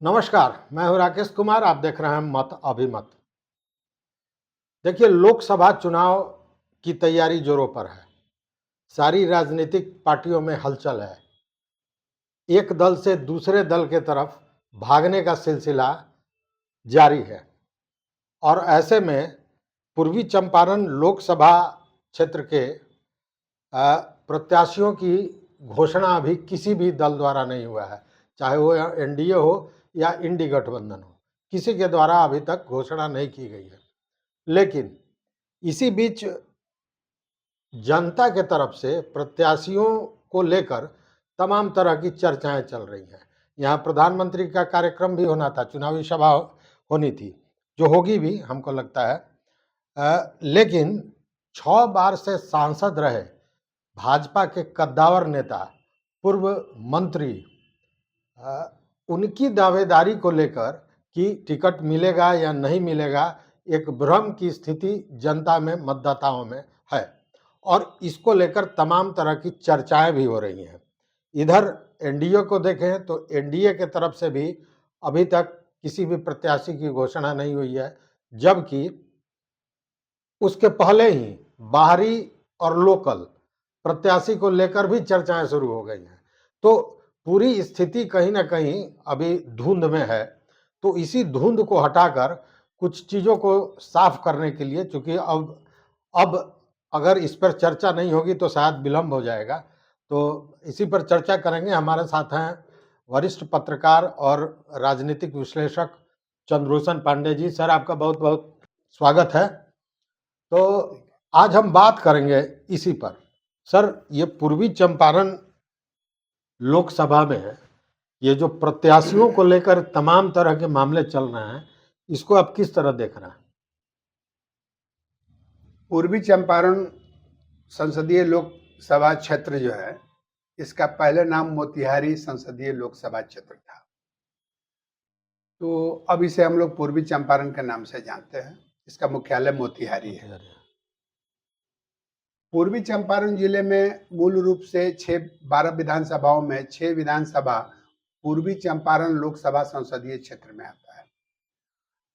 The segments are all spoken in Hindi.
नमस्कार, मैं हूं राकेश कुमार। आप देख रहे हैं मत अभिमत। देखिए, लोकसभा चुनाव की तैयारी जोरों पर है। सारी राजनीतिक पार्टियों में हलचल है। एक दल से दूसरे दल के तरफ भागने का सिलसिला जारी है और ऐसे में पूर्वी चंपारण लोकसभा क्षेत्र के प्रत्याशियों की घोषणा अभी किसी भी दल द्वारा नहीं हुआ है, चाहे वो एनडीए हो या इंडी गठबंधन हो। किसी के द्वारा अभी तक घोषणा नहीं की गई है। लेकिन इसी बीच जनता के तरफ से प्रत्याशियों को लेकर तमाम तरह की चर्चाएं चल रही हैं। यहाँ प्रधानमंत्री का कार्यक्रम भी होना था, चुनावी सभा होनी थी, जो होगी भी हमको लगता है। लेकिन 6 बार से सांसद रहे भाजपा के कद्दावर नेता, पूर्व मंत्री, उनकी दावेदारी को लेकर कि टिकट मिलेगा या नहीं मिलेगा, एक भ्रम की स्थिति जनता में, मतदाताओं में है और इसको लेकर तमाम तरह की चर्चाएं भी हो रही हैं। इधर एनडीए को देखें तो एनडीए के तरफ से भी अभी तक किसी भी प्रत्याशी की घोषणा नहीं हुई है, जबकि उसके पहले ही बाहरी और लोकल प्रत्याशी को लेकर भी चर्चाएं शुरू हो गई हैं। तो पूरी स्थिति कहीं ना कहीं अभी धुंध में है। तो इसी धुंध को हटाकर कुछ चीज़ों को साफ करने के लिए, चूंकि अब अगर इस पर चर्चा नहीं होगी तो शायद विलंब हो जाएगा, तो इसी पर चर्चा करेंगे। हमारे साथ हैं वरिष्ठ पत्रकार और राजनीतिक विश्लेषक चंद्रभूषण पांडे जी। सर, आपका बहुत बहुत स्वागत है। तो आज हम बात करेंगे इसी पर। सर, ये पूर्वी चंपारण लोकसभा में ये जो प्रत्याशियों को लेकर तमाम तरह के मामले चल रहे हैं, इसको आप किस तरह देख रहे हैं? पूर्वी चंपारण संसदीय लोकसभा क्षेत्र जो है, इसका पहले नाम मोतिहारी संसदीय लोकसभा क्षेत्र था। तो अब इसे हम लोग पूर्वी चंपारण के नाम से जानते हैं। इसका मुख्यालय मोतिहारी है। पूर्वी चंपारण जिले में मूल रूप से 12 विधानसभाओं में 6 विधानसभा पूर्वी चंपारण लोकसभा संसदीय क्षेत्र में आता है।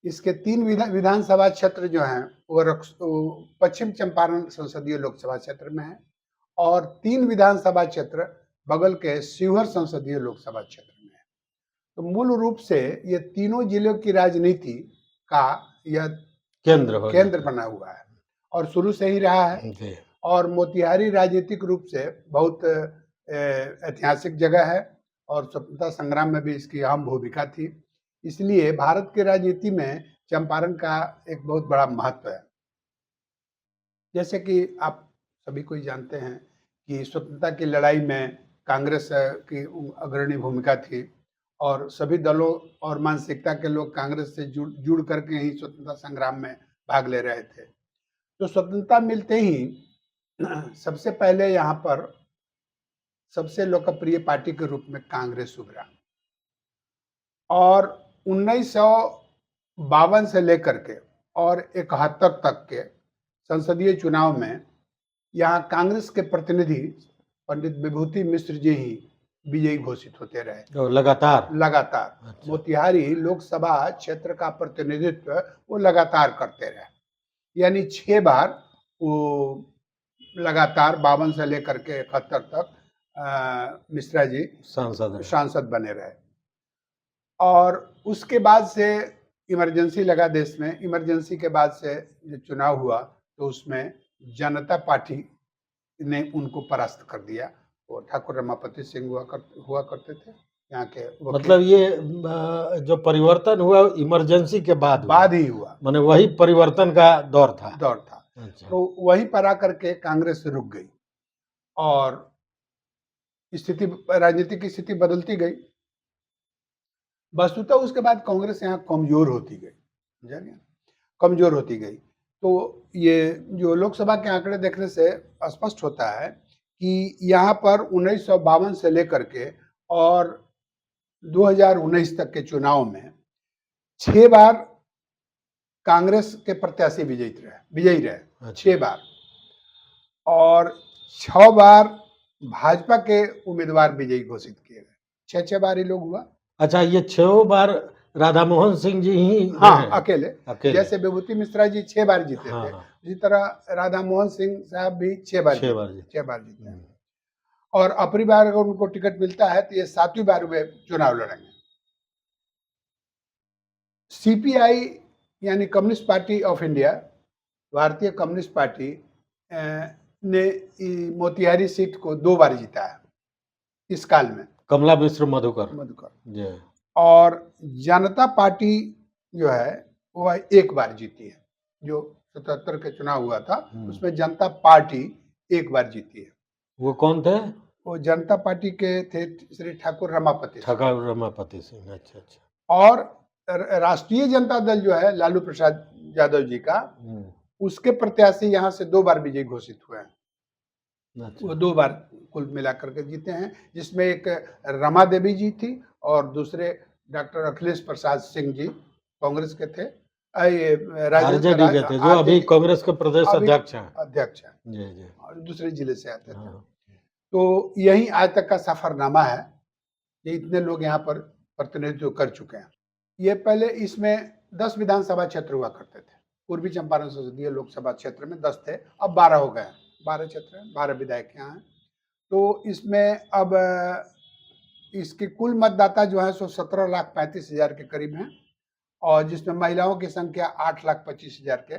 इसके 3 विधानसभा क्षेत्र जो हैं वो पश्चिम चंपारण संसदीय लोकसभा क्षेत्र में है और 3 विधानसभा क्षेत्र बगल के शिवहर संसदीय लोकसभा क्षेत्र में है। तो मूल रूप से ये तीनों जिलों की राजनीति का यह केंद्र बना हुआ है और शुरू से ही रहा है। और मोतिहारी राजनीतिक रूप से बहुत ऐतिहासिक जगह है और स्वतंत्रता संग्राम में भी इसकी अहम भूमिका थी। इसलिए भारत की राजनीति में चंपारण का एक बहुत बड़ा महत्व है। जैसे कि आप सभी कोई जानते हैं कि स्वतंत्रता की लड़ाई में कांग्रेस की अग्रणी भूमिका थी और सभी दलों और मानसिकता के लोग कांग्रेस से जुड़ करके ही स्वतंत्रता संग्राम में भाग ले रहे थे। तो स्वतंत्रता मिलते ही सबसे पहले यहाँ पर सबसे लोकप्रिय पार्टी के रूप में कांग्रेस उभरा और 1952 से लेकर के और 71 तक के संसदीय चुनाव में यहाँ कांग्रेस के प्रतिनिधि पंडित विभूति मिश्र जी ही विजयी घोषित होते रहे। तो लगातार अच्छा। मोतिहारी लोकसभा क्षेत्र का प्रतिनिधित्व वो लगातार करते रहे, यानी 6 बार वो लगातार 52 से लेकर के 71 तक मिश्रा जी सांसद बने रहे। और उसके बाद से इमरजेंसी लगा देश में। इमरजेंसी के बाद से जो चुनाव हुआ तो उसमें जनता पार्टी ने उनको परास्त कर दिया। वो ठाकुर रमापति सिंह हुआ करते थे यहाँ के। मतलब ये जो परिवर्तन हुआ इमरजेंसी के बाद ही हुआ, माने वही परिवर्तन का दौर था। अच्छा। तो वहीं पर आकर के कांग्रेस रुक गई और स्थिति, राजनीतिक की स्थिति बदलती गई। वस्तुतः उसके बाद कांग्रेस यहाँ कमजोर होती गई। तो ये जो लोकसभा के आंकड़े देखने से स्पष्ट होता है कि यहाँ पर 1952 से लेकर के और 2019 तक के चुनाव में 6 बार कांग्रेस के प्रत्याशी विजयी रहे 6 बार और 6 बार भाजपा के उम्मीदवार विजयी घोषित किए गए। 6 बार ही लोग हुआ अच्छा, ये 6 बार राधा मोहन सिंह जी ही हाँ, हैं? अकेले। अकेले। जैसे विभूति मिश्रा जी 6 बार जीते हाँ, थे, हाँ। इसी तरह राधा मोहन सिंह साहब भी 6 बार 6 बार जीते। 6 बार जीते हैं। हुँ। और अपनी बार अगर उनको टिकट मिलता है तो ये 7वीं बार वे चुनाव लड़ेंगे। सीपीआई यानी कम्युनिस्ट पार्टी ऑफ इंडिया, भारतीय कम्युनिस्ट पार्टी ने मोतिहारी सीट को 2 बार जीता है इस काल में। कमला मिश्र मधुकर। मधुकर। जी। और जनता पार्टी जो है वह 1 बार जीती है। जो 77 के चुनाव हुआ था उसमें जनता पार्टी 1 बार जीती है। वो कौन थे? वो जनता पार्टी के थे श्री ठाकुर रमापति सिंह। ठाकुर रमापति सिंह। अच्छा, अच्छा। और राष्ट्रीय जनता दल जो है लालू प्रसाद यादव जी का, उसके प्रत्याशी यहाँ से 2 बार विजयी घोषित हुए हैं। अच्छा। वो 2 बार कुल मिलाकर के जीते हैं, जिसमें एक रमा देवी जी थी और दूसरे डॉक्टर अखिलेश प्रसाद सिंह जी कांग्रेस के थे। आरजेडी के थे, जो अभी कांग्रेस के प्रदेश अध्यक्ष हैं। अध्यक्ष हैं। जी, जी। और दूसरे जिले से आते थे। हाँ। तो यही आज तक का सफरनामा है कि इतने लोग यहाँ पर प्रतिनिधित्व कर चुके हैं। ये पहले इसमें 10 विधानसभा क्षेत्र हुआ करते थे। पूर्वी चंपारण संसदीय लोकसभा क्षेत्र में 10 थे, अब 12 हो गए हैं। 12 क्षेत्र हैं, 12 विधायक यहाँ हैं। तो इसमें अब इसके कुल मतदाता जो है सो 17,35,000 के करीब हैं और जिसमें महिलाओं की संख्या 8,25,000 के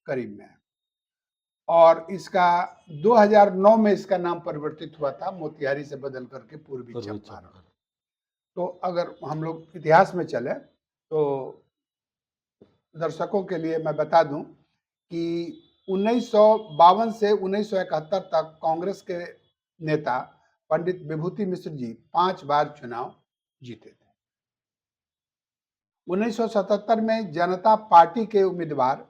करीब में है। और इसका 2009 में इसका नाम परिवर्तित हुआ था, मोतिहारी से बदल करके पूर्वी चंपारण। तो अगर हम लोग इतिहास में चले तो दर्शकों के लिए मैं बता दूं कि 1952 से 1971 तक कांग्रेस के नेता पंडित विभूति मिश्र जी 5 बार चुनाव जीते थे। 1977 में जनता पार्टी के उम्मीदवार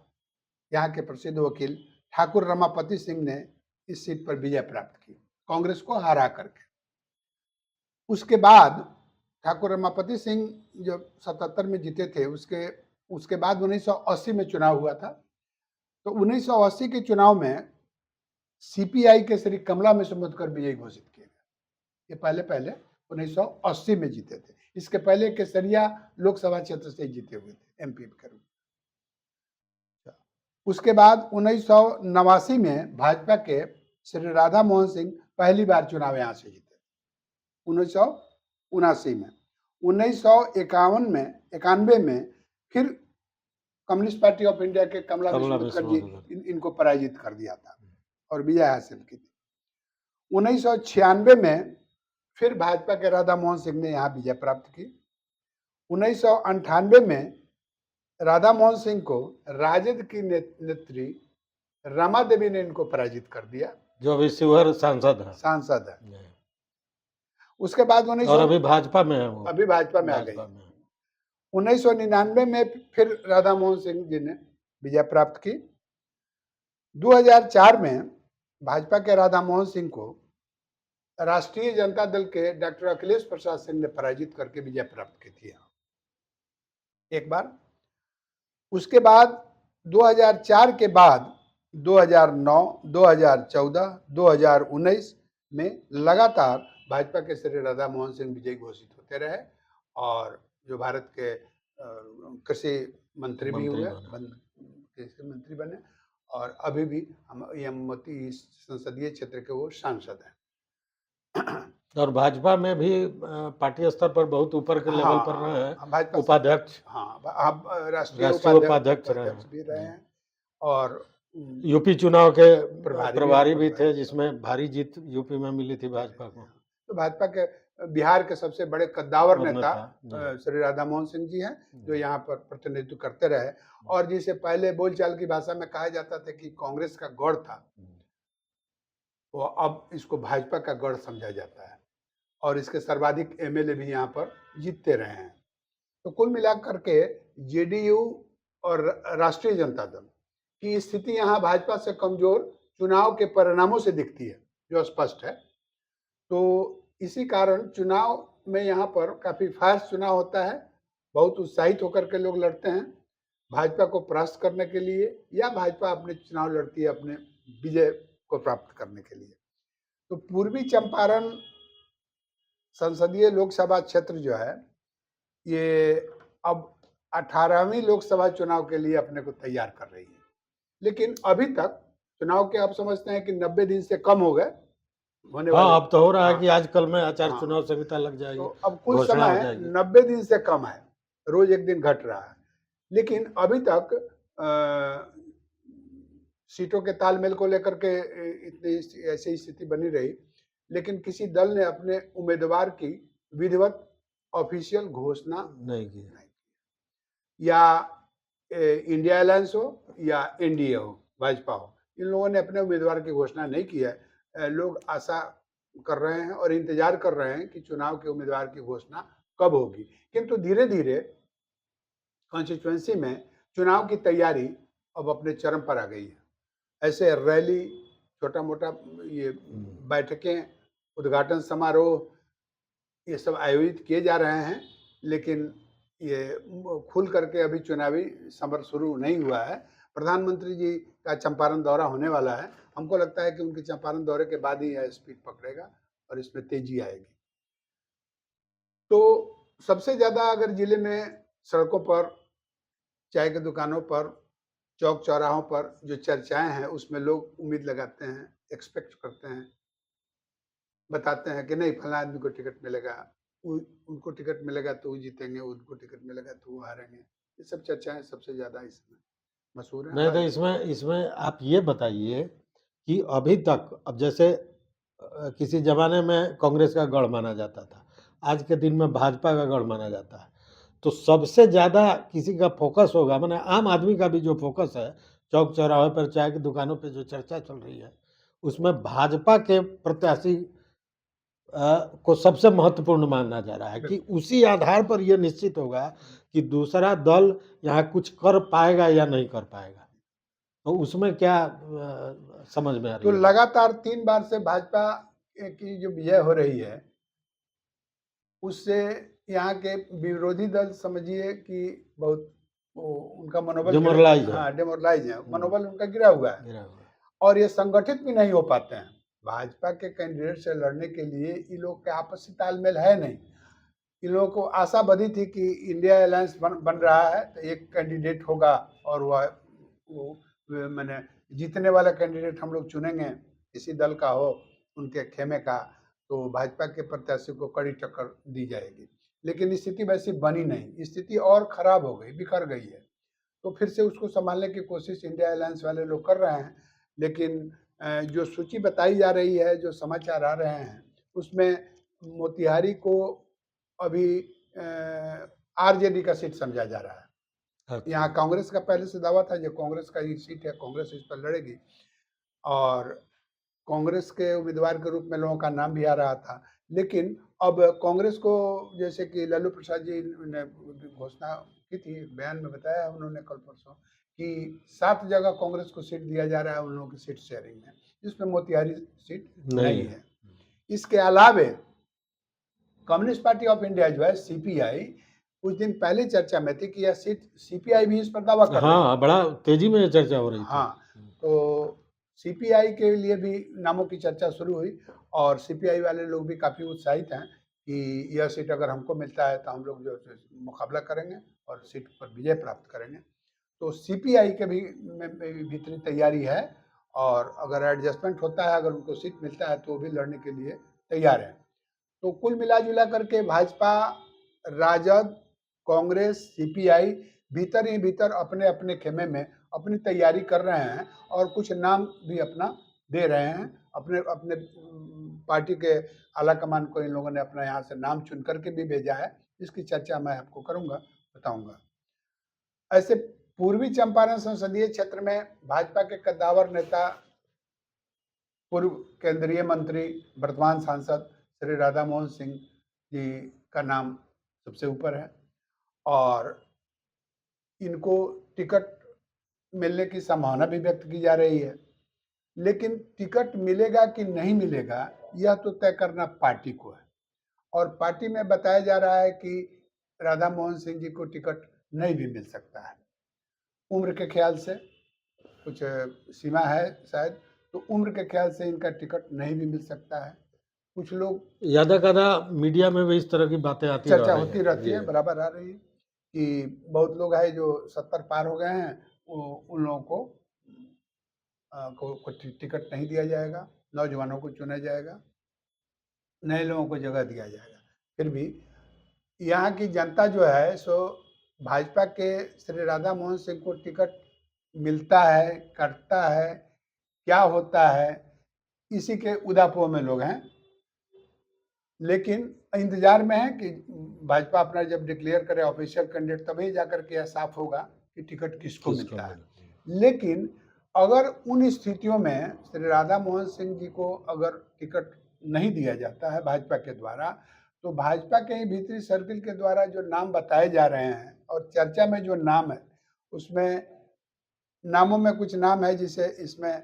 यहाँ के प्रसिद्ध वकील ठाकुर रमापति सिंह ने इस सीट पर विजय प्राप्त की, कांग्रेस को हरा करके। उसके बाद ठाकुर रमापति सिंह जब 77 में जीते थे, उसके बाद 1980 में चुनाव हुआ था। तो 1980 के चुनाव में सीपीआई के श्री कमला मिश्र मधुकर विजयी घोषित किए गए। ये पहले 1980 में जीते थे। इसके पहले केसरिया लोकसभा क्षेत्र से जीते हुए थे एमपी के रूप में। उसके बाद 1989 में भाजपा के श्री राधा मोहन सिंह पहली बार चुनाव यहाँ से जीते 1979 में। 1991 में फिर कम्युनिस्ट पार्टी ऑफ इंडिया के कमला विश्वकर्मा जी इनको पराजित कर दिया था और विजय हासिल की थी। 1996 में फिर भाजपा के राधा मोहन सिंह ने यहाँ विजय प्राप्त की। 1998 में राधा मोहन सिंह को राजद की नेत्री रमा देवी ने इनको पराजित कर दिया, जो अभी शिवहर सांसद है। उसके बाद और अभी भाजपा में है, वो अभी भाजपा में आ गई। 1999 में फिर राधा मोहन सिंह जी ने विजय प्राप्त की। 2004 में भाजपा के राधा मोहन सिंह को राष्ट्रीय जनता दल के डॉक्टर अखिलेश प्रसाद सिंह ने पराजित करके विजय प्राप्त की थी एक बार। उसके बाद 2004 के बाद 2009, 2014, 2019 में लगातार भाजपा के श्री राधा मोहन सिंह विजयी घोषित होते रहे और जो भारत के कृषि मंत्री भी हुए, कृषि मंत्री बने और अभी भी हम यमुना संसदीय क्षेत्र के वो सांसद हैं। और भाजपा में भी पार्टी स्तर पर बहुत ऊपर के लेवल पर रहे हैं, उपाध्यक्ष। हाँ, राष्ट्रीय उपाध्यक्ष भी रहे हैं और यूपी चुनाव के प्रभारी भी थे, जिसमें भारी जीत यूपी में मिली थी भाजपा को। तो भाजपा के बिहार के सबसे बड़े कद्दावर नेता श्री राधा मोहन सिंह जी हैं, जो यहाँ पर प्रतिनिधित्व करते रहे और जिसे पहले बोलचाल की भाषा में कहा जाता था कि कांग्रेस का गढ़ था, वो अब इसको भाजपा का गढ़ समझा जाता है और इसके सर्वाधिक एमएलए भी यहाँ पर जीतते रहे हैं। तो कुल मिलाकर के जेडीयू और राष्ट्रीय जनता दल की स्थिति यहाँ भाजपा से कमजोर चुनाव के परिणामों से दिखती है, जो स्पष्ट है। तो इसी कारण चुनाव में यहाँ पर काफी फास्ट चुनाव होता है, बहुत उत्साहित होकर के लोग लड़ते हैं भाजपा को परास्त करने के लिए या भाजपा अपने चुनाव लड़ती है अपने विजय को प्राप्त करने के लिए। तो पूर्वी चंपारण संसदीय लोकसभा क्षेत्र जो है ये अब 18वीं लोकसभा चुनाव के लिए अपने को तैयार कर रही है। लेकिन अभी तक चुनाव के आप समझते हैं कि 90 दिन से कम हो गए होने वाले। हाँ, अब तो हो रहा है हाँ, कि आजकल में आचार हाँ। चुनाव संहिता लग तो जाएगी, अब कुल घोषणा हो समय जाएगी। 90 दिन से कम है, रोज एक दिन घट रहा है। लेकिन अभी तक सीटों के तालमेल को लेकर के इतनी ऐसी स्थिति बनी रही, लेकिन किसी दल ने अपने उम्मीदवार की विधिवत ऑफिशियल घोषणा नहीं की। नहीं की। या इंडिया अलायंस हो या एनडीए हो, भाजपा हो, इन लोगों ने अपने उम्मीदवार की घोषणा नहीं की है। लोग आशा कर रहे हैं और इंतजार कर रहे हैं कि चुनाव के उम्मीदवार की घोषणा कब होगी। किंतु धीरे-धीरे कॉन्स्टिट्यूएंसी में चुनाव की तैयारी अब अपने चरम पर आ गई है। ऐसे रैली, छोटा-मोटा ये बैठकें, उद्घाटन समारोह ये सब आयोजित किए जा रहे हैं, लेकिन ये खुल करके अभी चुनावी समर शुरू नहीं हुआ है। प्रधानमंत्री जी का चंपारण दौरा होने वाला है। हमको लगता है कि उनके चंपारण दौरे के बाद ही यह स्पीड पकड़ेगा और इसमें तेजी आएगी। तो सबसे ज़्यादा अगर जिले में सड़कों पर, चाय की दुकानों पर, चौक-चौराहों पर जो चर्चाएँ हैं, उसमें लोग उम्मीद लगाते हैं, एक्सपेक्ट करते हैं, बताते हैं कि नहीं फलाँ आदमी को टिकट मिलेगा, उ उनको टिकट मिलेगा तो वो जीतेंगे, उनको टिकट मिलेगा तो वो हारेंगे। ये सब चर्चाएँ सबसे ज़्यादा इस समय मशहूर हैं नहीं तो और इसमें इसमें आप ये बताइए कि अभी तक अब जैसे किसी ज़माने में कांग्रेस का गढ़ माना जाता था, आज के दिन में भाजपा का गढ़ माना जाता है। तो सबसे ज़्यादा किसी का फोकस होगा, माने आम आदमी का भी जो फोकस है, चौक-चौराहे पर, चाय की दुकानों पे जो चर्चा चल रही है, उसमें भाजपा के प्रत्याशी को सबसे महत्वपूर्ण माना जा रहा है कि उसी आधार पर ये निश्चित होगा कि दूसरा दल यहाँ कुछ कर पाएगा या नहीं कर पाएगा। तो उसमें क्या समझ में आ रही तो है बात? लगातार 3 बार से भाजपा की जो विजय हो रही है, उससे यहाँ के विरोधी दल समझिए कि बहुत वो उनका मनोबल डिमोरलाइज़ है। हाँ, डिमोरलाइज़ है, मनोबल उनका गिरा हुआ है गिरा हुआ है। और ये संगठित भी नहीं हो पाते हैं। भाजपा के कैंडिडेट से लड़ने के लिए इन लोग के आपसी तालमेल है नहीं। इन लोगों को आशा बधी थी कि इंडिया अलायंस बन रहा है, तो एक कैंडिडेट होगा और वो माने जीतने वाला कैंडिडेट हम लोग चुनेंगे, किसी दल का हो, उनके खेमे का, तो भाजपा के प्रत्याशी को कड़ी टक्कर दी जाएगी। लेकिन स्थिति वैसी बनी नहीं, स्थिति और खराब हो गई, बिखर गई है। तो फिर से उसको सँभालने की कोशिश इंडिया अलायंस वाले लोग कर रहे हैं। लेकिन जो सूची बताई जा रही है, जो समाचार आ रहे हैं, उसमें मोतिहारी को अभी आरजेडी का सीट समझा जा रहा है। अच्छा। यहाँ कांग्रेस का पहले से दावा था, जो कांग्रेस का ये सीट है, कांग्रेस इस पर लड़ेगी और कांग्रेस के उम्मीदवार के रूप में लोगों का नाम भी आ रहा था। लेकिन अब कांग्रेस को जैसे कि लालू प्रसाद जी ने घोषणा की थी, बयान में बताया उन्होंने कल परसों कि 7 जगह कांग्रेस को सीट दिया जा रहा है उन लोगों की सीट शेयरिंग में, जिसमें मोतिहारी सीट नहीं है। इसके अलावे कम्युनिस्ट पार्टी ऑफ इंडिया जो है सीपीआई, कुछ दिन पहले चर्चा में थी कि यह सीट सीपीआई भी इस पर दावा कर रही है। हाँ, बड़ा तेजी में चर्चा हो रही थी। हाँ, तो सीपीआई के लिए भी नामों की चर्चा शुरू हुई और सीपीआई वाले लोग भी काफ़ी उत्साहित हैं कि यह सीट अगर हमको मिलता है तो हम लोग जो है मुकाबला करेंगे और सीट पर विजय प्राप्त करेंगे। तो सीपीआई के भी में भीतरी तैयारी है और अगर एडजस्टमेंट होता है, अगर उनको सीट मिलता है तो वो भी लड़ने के लिए तैयार हैं। तो कुल मिला-जुला करके भाजपा, राजद, कांग्रेस, सीपीआई भीतर ही भीतर अपने-अपने खेमे में अपनी तैयारी कर रहे हैं और कुछ नाम भी अपना दे रहे हैं। अपने अपने पार्टी के आला कमान को इन लोगों ने अपना यहाँ से नाम चुन कर के भी भेजा है। इसकी चर्चा मैं आपको करूँगा, बताऊँगा। ऐसे पूर्वी चंपारण संसदीय क्षेत्र में भाजपा के कद्दावर नेता, पूर्व केंद्रीय मंत्री, वर्तमान सांसद श्री राधा मोहन सिंह जी का नाम सबसे ऊपर है और इनको टिकट मिलने की संभावना भी व्यक्त की जा रही है। लेकिन टिकट मिलेगा कि नहीं मिलेगा, यह तो तय करना पार्टी को है और पार्टी में बताया जा रहा है कि राधा मोहन सिंह जी को टिकट नहीं भी मिल सकता है। उम्र के ख्याल से कुछ सीमा है शायद, तो उम्र के ख्याल से इनका टिकट नहीं भी मिल सकता है। कुछ लोग ज्यादा कदा मीडिया में भी इस तरह की बातें आती रह चर्चा रही होती है रहती जी। है, बराबर आ रही है कि बहुत लोग हैं जो 70 पार हो गए हैं, उन लोगों को को टिकट नहीं दिया जाएगा, नौजवानों को चुना जाएगा, नए लोगों को जगह दिया जाएगा। फिर भी यहाँ की जनता जो है सो भाजपा के श्री राधा मोहन सिंह को टिकट मिलता है, कटता है, क्या होता है, इसी के उदापोह में लोग हैं। लेकिन इंतजार में है कि भाजपा अपना जब डिक्लेयर करे ऑफिशियल कैंडिडेट, तभी जाकर के यह साफ होगा कि टिकट किसको किसको मिलता है। मिलता लेकिन अगर उन स्थितियों में श्री राधा मोहन सिंह जी को अगर टिकट नहीं दिया जाता है भाजपा के द्वारा, तो भाजपा के ही भीतरी सर्किल के द्वारा जो नाम बताए जा रहे हैं और चर्चा में जो नाम है, उसमें नामों में कुछ नाम है जिसे इसमें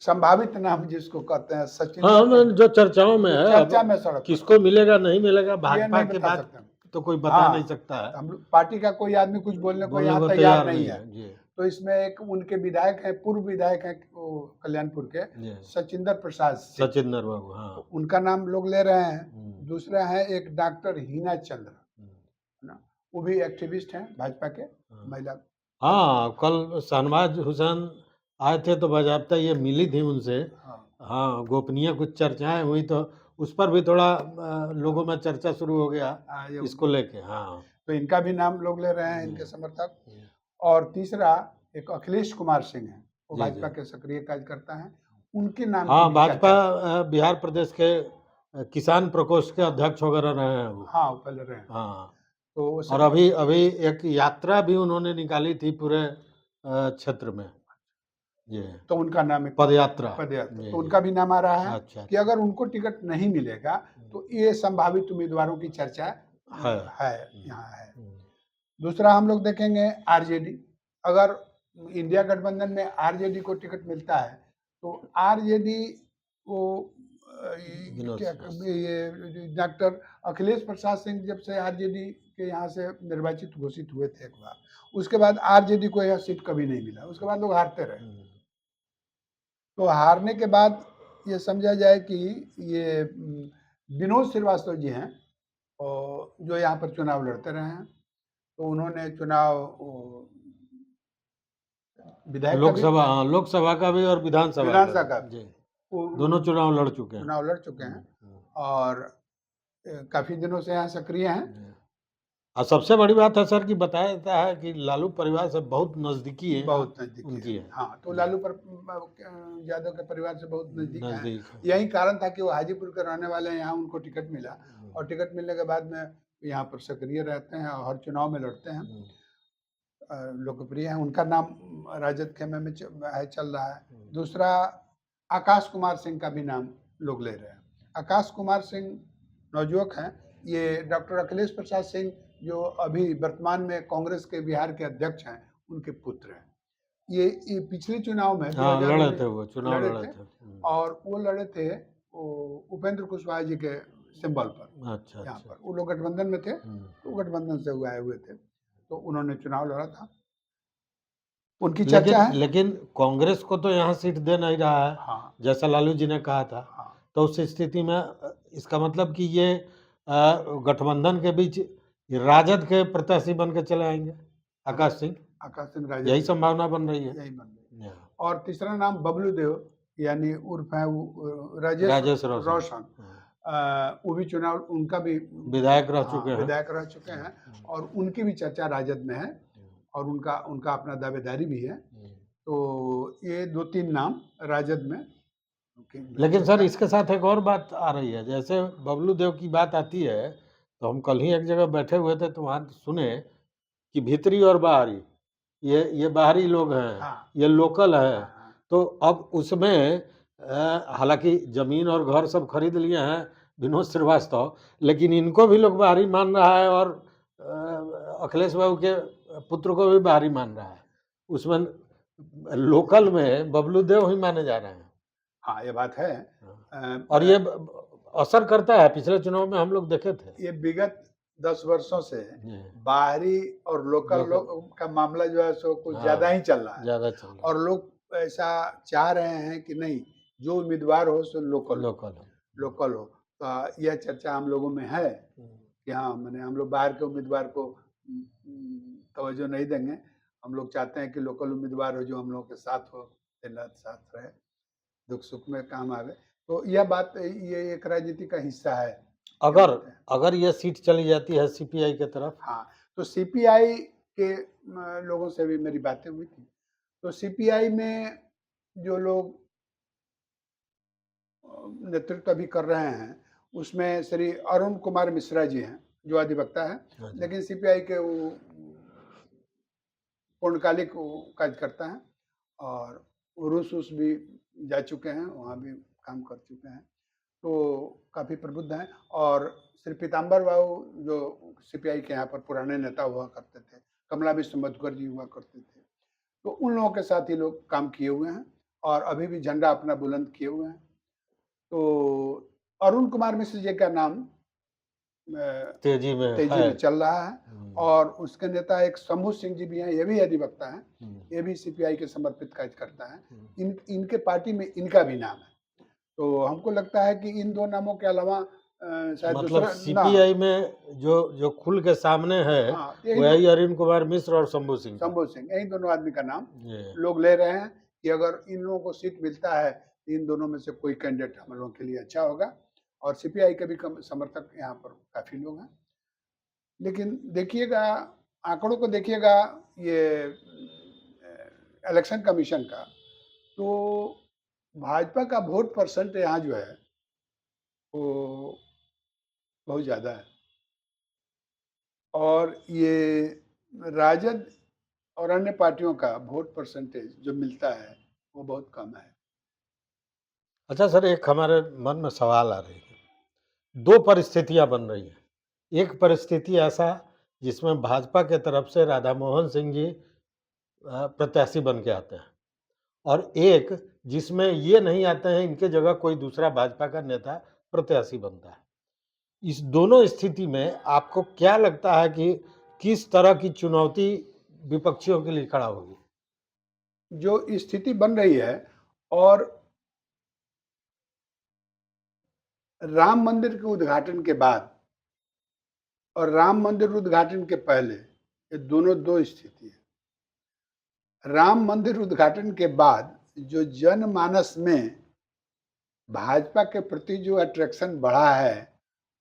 संभावित नाम जिसको कहते हैं सचिन, हाँ, जो चर्चाओं में है, चर्चा अब में सड़क किसको मिलेगा नहीं मिलेगा ये भाजपा नहीं के बता बाद सकते हम। तो कोई बता हाँ, नहीं सकता है, हम लोग पार्टी का कोई आदमी कुछ बोलने को बोलने यहाँ को तैयार नहीं है। जी। तो इसमें एक उनके विधायक हैं, पूर्व विधायक हैं कल्याणपुर के जी। सचिंदर प्रसाद सिंह, सचिंदर बाबू, हाँ। तो उनका नाम लोग ले रहे हैं। दूसरा है एक डॉक्टर हीना चंद्र, है ना, वो भी एक्टिविस्ट हैं भाजपा के, महिला। हाँ, कल शहनवाज हुसैन आए थे तो बाजाबता ये मिली थी उनसे। हाँ, गोपनीय कुछ चर्चाएं हुई तो उस पर भी थोड़ा लोगों में चर्चा शुरू हो गया इसको लेके। हाँ, तो इनका भी नाम लोग ले रहे हैं, इनके समर्थक। और तीसरा एक अखिलेश कुमार सिंह है, वो भाजपा के सक्रिय कार्यकर्ता हैं, उनके नाम हाँ, की भी भाजपा चर्चा। बिहार प्रदेश के किसान प्रकोष्ठ के अध्यक्ष वगैरह रहे हैं वो। हाँ, वो पहले रहे हैं। हाँ, तो और अभी अभी एक यात्रा भी उन्होंने निकाली थी पूरे क्षेत्र में, ये तो उनका नाम है पदयात्रा। तो उनका भी नाम आ रहा है। अच्छा, कि अगर उनको टिकट नहीं मिलेगा तो ये संभावित उम्मीदवारों की चर्चा है यहाँ है। दूसरा हम लोग देखेंगे आरजेडी। अगर इंडिया गठबंधन में आरजेडी को टिकट मिलता है तो आरजेडी को ये डॉक्टर अखिलेश प्रसाद सिंह जब से आरजेडी के यहाँ से निर्वाचित घोषित हुए थे एक बार, उसके बाद आरजेडी को यह सीट कभी नहीं मिला, उसके बाद लोग हारते रहे। तो हारने के बाद ये समझा जाए कि ये विनोद श्रीवास्तव जी हैं और जो यहाँ पर चुनाव लड़ते रहे हैं, तो उन्होंने चुनाव विधायक लोकसभा का भी और विधानसभा का भी दोनों चुनाव लड़ चुके हैं और काफी दिनों से यहाँ सक्रिय हैं। और सबसे बड़ी बात है सर कि बताया जाता है कि लालू परिवार से बहुत नजदीकी है, बहुत नजदीकी उनकी है। हाँ, तो लालू यादव के परिवार से बहुत नजदीक है। यही कारण था कि वो हाजीपुर के रहने वाले हैं, यहाँ उनको टिकट मिला और टिकट मिलने के बाद में यहाँ पर सक्रिय रहते हैं और हर चुनाव में लड़ते हैं, लोकप्रिय हैं। उनका नाम राजद खेमे में चल रहा है। दूसरा आकाश कुमार सिंह का भी नाम लोग ले रहे हैं। आकाश कुमार सिंह नवयुवक हैं, ये डॉक्टर अखिलेश प्रसाद सिंह जो अभी वर्तमान में कांग्रेस के बिहार के अध्यक्ष हैं, उनके पुत्र हैं। ये पिछले चुनाव में लड़े थे, वो चुनाव लड़े थे और वो लड़े थे उपेंद्र कुशवाहा जी के सिंबल पर। अच्छा, यहाँ पर वो लोग गठबंधन में थे, तो गठबंधन से आए हुए थे, तो उन्होंने चुनाव लड़ा था, उनकी चर्चा है। लेकिन कांग्रेस को तो यहाँ सीट दे नहीं रहा है। हाँ, जैसा लालू जी ने कहा था। तो उस स्थिति में इसका मतलब कि ये गठबंधन के बीच राजद के प्रत्याशी बन के चले आएंगे आकाश सिंह राजद, यही संभावना बन रही है। यही बन रही है। और तीसरा नाम बबलू देव यानी उर्फ है राजेश रोशन, वो भी चुनाव, उनका भी विधायक रह चुके हैं और उनकी भी चर्चा राजद में है और उनका अपना दावेदारी भी है। तो ये 2-3 नाम राजद में। लेकिन सर इसके साथ एक और बात आ रही है, जैसे बबलू देव की बात आती है तो हम कल ही एक जगह बैठे हुए थे तो वहाँ सुने कि भीतरी और बाहरी, ये बाहरी लोग हैं, ये लोकल है। तो अब उसमें हालांकि जमीन और घर सब खरीद लिए हैं विनोद श्रीवास्तव, लेकिन इनको भी लोग बाहरी मान रहा है और अखिलेश बाबू के पुत्र को भी बाहरी मान रहा है। उसमें लोकल में बबलू देव ही माने जा रहे हैं। हाँ, ये बात है। और ये असर करता है। पिछले चुनाव में हम लोग देखे थे, ये विगत 10 वर्षों से बाहरी और लोकल लोग का मामला जो है सो कुछ ज्यादा ही चल रहा है। और लोग ऐसा चाह रहे हैं कि नहीं, जो उम्मीदवार हो सो लोकल लोकल हो। तो यह चर्चा हम लोगों में है कि हाँ, मैंने हम लोग बाहर के उम्मीदवार को तवज्जो नहीं देंगे। हम लोग चाहते हैं कि लोकल उम्मीदवार हो जो हम लोगों के साथ हो, दिन-रात साथ रहे, दुख-सुख में काम आवे। तो यह बात ये एक राजनीति का हिस्सा है। अगर अगर ये सीट चली जाती है सीपीआई की तरफ, हाँ, तो सीपीआई के लोगों से भी मेरी बातें हुई थी। तो सीपीआई में जो लोग नेतृत्व अभी कर रहे हैं, उसमें श्री अरुण कुमार मिश्रा जी हैं, जो अधिवक्ता हैं, हाँ जी। लेकिन सीपीआई के वो पूर्णकालिक वो कार्यकर्ता हैं और रूस भी जा चुके हैं, वहाँ भी काम कर चुके हैं, तो काफ़ी प्रबुद्ध हैं। और श्री पीताम्बर बाबू जो सीपीआई के यहाँ पर पुराने नेता हुआ करते थे, कमला विश्व मधुकर जी हुआ करते थे, तो उन लोगों के साथ ही लोग काम किए हुए हैं और अभी भी झंडा अपना बुलंद किए हुए हैं। तो अरुण कुमार मिश्र जी का नाम तेजी में तेजी में चल रहा है और उसके नेता एक शंभू सिंह जी भी हैं, ये भी अधिवक्ता हैं, ये भी सीपीआई के समर्पित कार्यकर्ता हैं। इनके पार्टी में इनका भी नाम है। तो हमको लगता है कि इन दो नामों के अलावा शायद मतलब दूसरा सीपीआई में जो खुल के सामने है, हाँ, वही अरुण कुमार मिश्र और शंभू सिंह, यही दोनों आदमी का नाम लोग ले रहे हैं कि अगर इन लोगों को सीट मिलता है, इन दोनों में से कोई कैंडिडेट हम लोगों के लिए अच्छा होगा। और सीपीआई के भी समर्थक यहाँ पर काफ़ी लोग हैं। लेकिन देखिएगा, आंकड़ों को देखिएगा ये इलेक्शन कमीशन का, तो भाजपा का वोट परसेंट यहाँ जो है वो बहुत ज़्यादा है और ये राजद और अन्य पार्टियों का वोट परसेंटेज जो मिलता है वो बहुत कम है। अच्छा सर, एक हमारे मन में सवाल आ रही है, दो परिस्थितियां बन रही हैं। एक परिस्थिति ऐसा जिसमें भाजपा के तरफ से राधा मोहन सिंह जी प्रत्याशी बन के आते हैं, और एक जिसमें ये नहीं आते हैं, इनके जगह कोई दूसरा भाजपा का नेता प्रत्याशी बनता है। इस दोनों स्थिति में आपको क्या लगता है कि किस तरह की चुनौती विपक्षियों के लिए खड़ा होगी? जो स्थिति बन रही है और राम मंदिर के उद्घाटन के बाद और राम मंदिर उद्घाटन के पहले, ये दोनों दो स्थिति है। राम मंदिर उद्घाटन के बाद जो जनमानस में भाजपा के प्रति जो अट्रैक्शन बढ़ा है,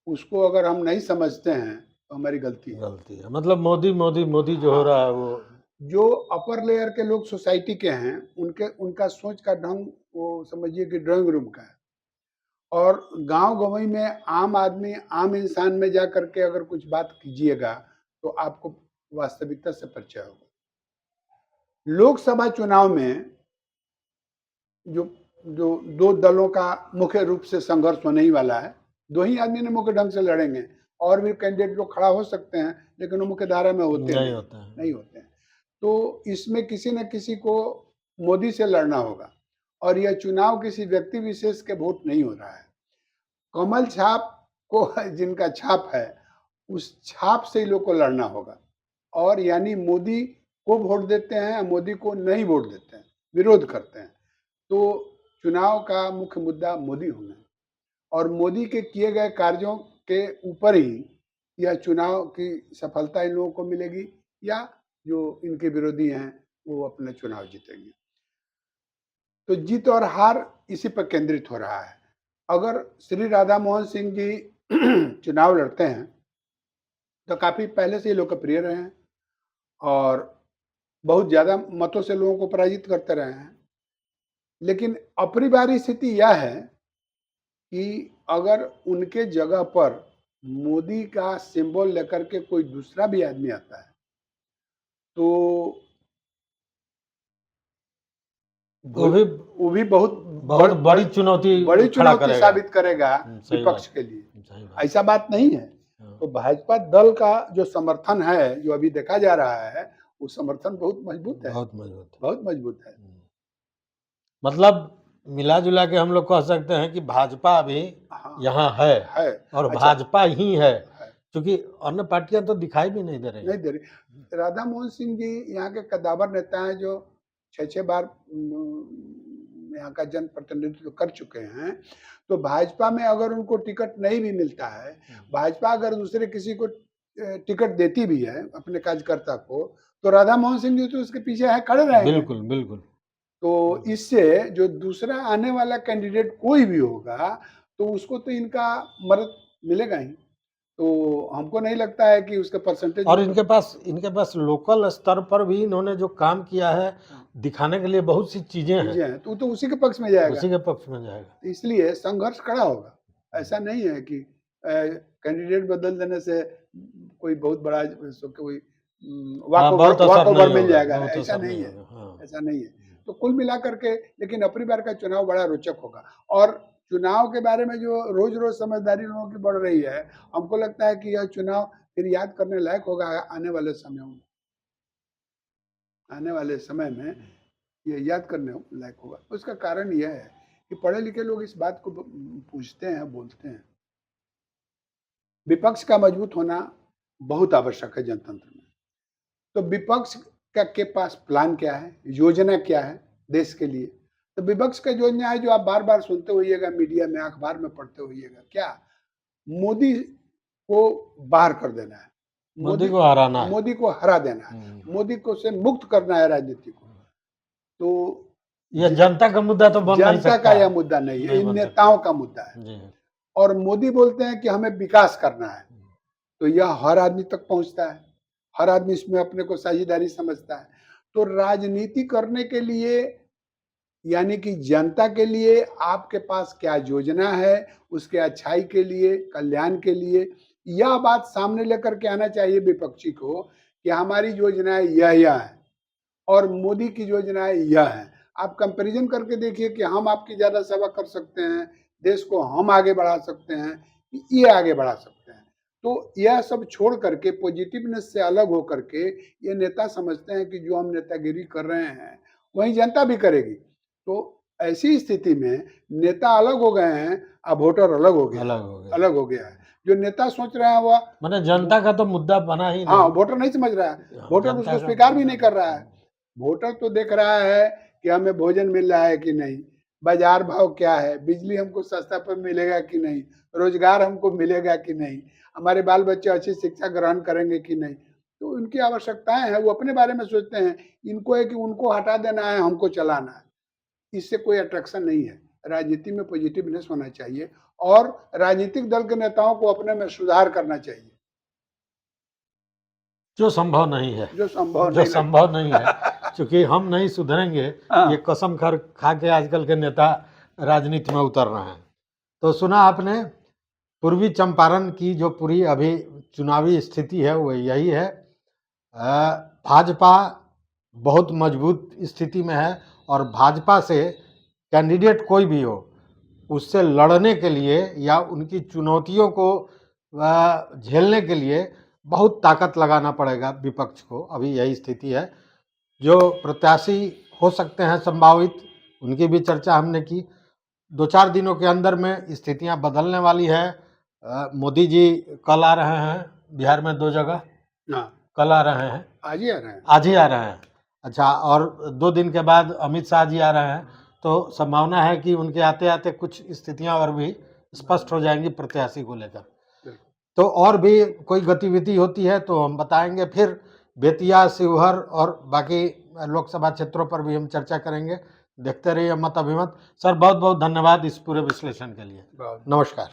उसको अगर हम नहीं समझते हैं तो हमारी गलती है। मतलब मोदी मोदी मोदी जो हो रहा है, वो जो अपर लेयर के लोग सोसाइटी के हैं, उनका सोच का ढंग वो समझिए कि ड्राइंग रूम का है। और गांव गंवई में आम आदमी, आम इंसान में जा करके अगर कुछ बात कीजिएगा तो आपको वास्तविकता से परिचय होगा। लोकसभा चुनाव में जो जो दो दलों का मुख्य रूप से संघर्ष होने ही वाला है, दो ही आदमी ने मुख्य ढंग से लड़ेंगे। और भी कैंडिडेट लोग खड़ा हो सकते हैं, लेकिन वो मुख्य धारा में नहीं होते हैं। तो इसमें किसी न किसी को मोदी से लड़ना होगा और यह चुनाव किसी व्यक्ति विशेष के वोट नहीं हो रहा है। कमल छाप को जिनका छाप है, उस छाप से ही लोग को लड़ना होगा। और यानी मोदी को वोट देते हैं, मोदी को नहीं वोट देते हैं, विरोध करते हैं, तो चुनाव का मुख्य मुद्दा मोदी होना है और मोदी के किए गए कार्यों के ऊपर ही यह चुनाव की सफलता इन लोगों को मिलेगी या जो इनके विरोधी हैं वो अपने चुनाव जीतेंगे। तो जीत और हार इसी पर केंद्रित हो रहा है। अगर श्री राधा मोहन सिंह जी चुनाव लड़ते हैं तो काफ़ी पहले से ही लोकप्रिय रहे हैं और बहुत ज़्यादा मतों से लोगों को पराजित करते रहे हैं। लेकिन अपरिवार्य स्थिति यह है कि अगर उनके जगह पर मोदी का सिंबल लेकर के कोई दूसरा भी आदमी आता है तो वो भी बहुत बड़ी चुनौती साबित करेगा विपक्ष के लिए। ऐसा बात नहीं है। तो भाजपा दल का जो समर्थन है, जो अभी देखा जा रहा है, वो समर्थन बहुत मजबूत है, बहुत मजबूत है। मतलब मिला जुला के हम लोग कह सकते हैं कि भाजपा अभी यहाँ है और भाजपा ही है, क्योंकि अन्य पार्टियां तो दिखाई भी नहीं दे रही। राधा मोहन सिंह जी यहाँ के कद्दावर नेता हैं जो 6 बार यहाँ का जनप्रतिनिधित्व कर चुके हैं, तो भाजपा में अगर उनको टिकट नहीं भी मिलता है, भाजपा अगर दूसरे किसी को टिकट देती भी है अपने कार्यकर्ता को, तो राधा मोहन सिंह जी तो उसके पीछे है, खड़े रहेंगे। बिल्कुल बिल्कुल। तो इससे जो दूसरा आने वाला कैंडिडेट कोई भी होगा, तो उसको तो इनका मदद मिलेगा ही। तो हमको नहीं लगता है कि उसका परसेंटेज, और इनके पास लोकल स्तर पर भी इन्होंने जो काम किया है दिखाने के लिए बहुत सी चीजें हैं, तो उसी के पक्ष में जाएगा, उसी के पक्ष में जाएगा। इसलिए संघर्ष खड़ा होगा। ऐसा नहीं है कि कैंडिडेट बदल देने से कोई बहुत बड़ा कोई वॉक ओवर मिल जाएगा, ऐसा नहीं है, ऐसा नहीं है। तो कुल मिलाकर के लेकिन अपनी बार का चुनाव बड़ा रोचक होगा। और चुनाव के बारे में जो रोज रोज समझदारी लोगों की बढ़ रही है, हमको लगता है कि यह चुनाव फिर याद करने लायक होगा आने वाले समयों में। आने वाले समय में ये याद करने लायक होगा। उसका कारण यह है कि पढ़े लिखे लोग इस बात को पूछते हैं, बोलते हैं। विपक्ष का मजबूत होना बहुत आवश्यक है जनतंत्र में। तो विपक्ष के पास प्लान क्या है, योजना क्या है देश के लिए? तो विपक्ष का योजना है जो आप बार बार सुनते होइएगा, मीडिया में, अखबार में पढ़ते होइएगा, क्या? मोदी को बाहर कर देना है, मोदी को हराना है, मोदी को हरा देना है, मोदी को से मुक्त करना है राजनीति को। तो यह जनता का मुद्दा तो बन नहीं सकता, जनता का यह मुद्दा नहीं है, इन नेताओं का मुद्दा है। और मोदी बोलते हैं कि हमें विकास करना है, तो यह हर आदमी तक पहुंचता है, हर आदमी इसमें अपने को साझेदारी समझता है। तो राजनीति करने के लिए, यानी कि जनता के लिए आपके पास क्या योजना है, उसके अच्छाई के लिए, कल्याण के लिए, यह बात सामने लेकर के आना चाहिए विपक्षी को कि हमारी योजनाएं यह है और मोदी की योजनाएं यह है। आप कंपैरिजन करके देखिए कि हम आपकी ज्यादा सेवा कर सकते हैं, देश को हम आगे बढ़ा सकते हैं, ये आगे बढ़ा सकते हैं। तो यह सब छोड़ करके, पॉजिटिवनेस से अलग हो करके ये नेता समझते हैं कि जो हम नेतागिरी कर रहे हैं वही जनता भी करेगी। तो ऐसी स्थिति में नेता अलग हो गए हैं, अब वोटर अलग हो गया है। जो नेता सोच रहे हैं वह मतलब जनता का तो मुद्दा बना ही नहीं। हाँ, वोटर नहीं समझ रहा है, वोटर उसको स्वीकार भी नहीं कर रहा है। वोटर तो देख रहा है कि हमें भोजन मिल रहा है कि नहीं, बाजार भाव क्या है, बिजली हमको सस्ता पर मिलेगा कि नहीं, रोजगार हमको मिलेगा कि नहीं, हमारे बाल बच्चे अच्छी शिक्षा ग्रहण करेंगे कि नहीं। तो उनकी आवश्यकताएं हैं, वो अपने बारे में सोचते हैं। इनको है कि उनको हटा देना है, हमको चलाना है। इससे कोई अट्रैक्शन नहीं है। राजनीति में पॉजिटिवनेस होना चाहिए और राजनीतिक दल के नेताओं को अपने में सुधार करना चाहिए, जो संभव नहीं है, जो संभव नहीं है। क्योंकि हम नहीं सुधरेंगे, ये कसम खा के आजकल के नेता राजनीति में उतर रहे हैं। तो सुना आपने, पूर्वी चंपारण की जो पूरी अभी चुनावी स्थिति है वो यही है। भाजपा बहुत मजबूत स्थिति में है और भाजपा से कैंडिडेट कोई भी हो, उससे लड़ने के लिए या उनकी चुनौतियों को झेलने के लिए बहुत ताकत लगाना पड़ेगा विपक्ष को। अभी यही स्थिति है। जो प्रत्याशी हो सकते हैं संभावित, उनकी भी चर्चा हमने की। 2-4 दिनों के अंदर में स्थितियां बदलने वाली है। मोदी जी कल आ रहे हैं बिहार में 2 जगह, कल आ रहे हैं, आज ही आ रहे हैं। अच्छा, और 2 दिन के बाद अमित शाह जी आ रहे हैं। तो संभावना है कि उनके आते आते कुछ स्थितियां और भी स्पष्ट हो जाएंगी प्रत्याशी को लेकर। तो और भी कोई गतिविधि होती है तो हम बताएंगे। फिर बेतिया, शिवहर और बाकी लोकसभा क्षेत्रों पर भी हम चर्चा करेंगे। देखते रहिए मत अभिमत। सर, बहुत बहुत धन्यवाद इस पूरे विश्लेषण के लिए। नमस्कार।